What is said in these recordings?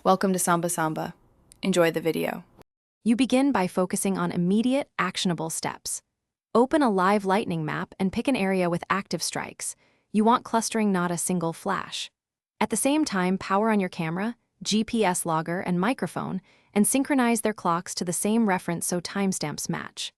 Welcome to Samba Samba. Enjoy the video. You begin by focusing on immediate, actionable steps. Open a live lightning map and pick an area with active strikes. You want clustering, not a single flash. At the same time, power on your camera, GPS logger, and microphone, and synchronize their clocks to the same reference so timestamps match.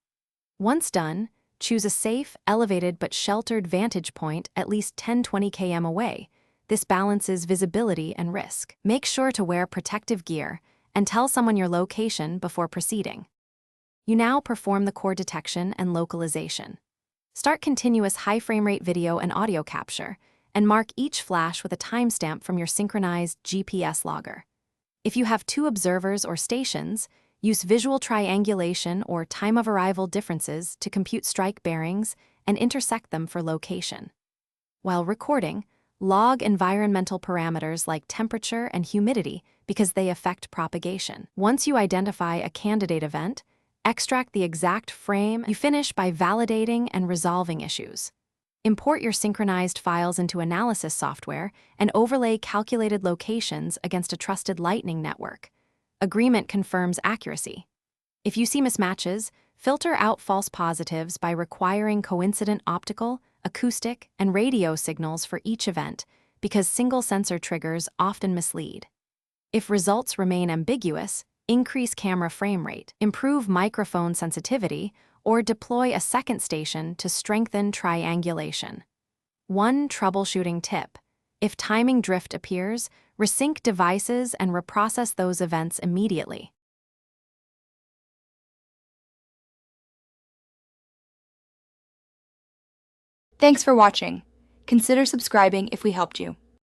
Once done, choose a safe, elevated but sheltered vantage point at least 10-20 km away. This balances visibility and risk. Make sure to wear protective gear and tell someone your location before proceeding. You now perform the core detection and localization. Start continuous high frame rate video and audio capture, and mark each flash with a timestamp from your synchronized GPS logger. If you have two observers or stations, use visual triangulation or time of arrival differences to compute strike bearings and intersect them for location. While recording, log environmental parameters like temperature and humidity because they affect propagation. Once you identify a candidate event, extract the exact frame. You finish by validating and resolving issues. Import your synchronized files into analysis software and overlay calculated locations against a trusted Lightning network. Agreement confirms accuracy. If you see mismatches, filter out false positives by requiring coincident optical, acoustic, and radio signals for each event because single sensor triggers often mislead. If results remain ambiguous, increase camera frame rate, improve microphone sensitivity, or deploy a second station to strengthen triangulation. One troubleshooting tip: if timing drift appears, resync devices and reprocess those events immediately. Thanks for watching. Consider subscribing if we helped you.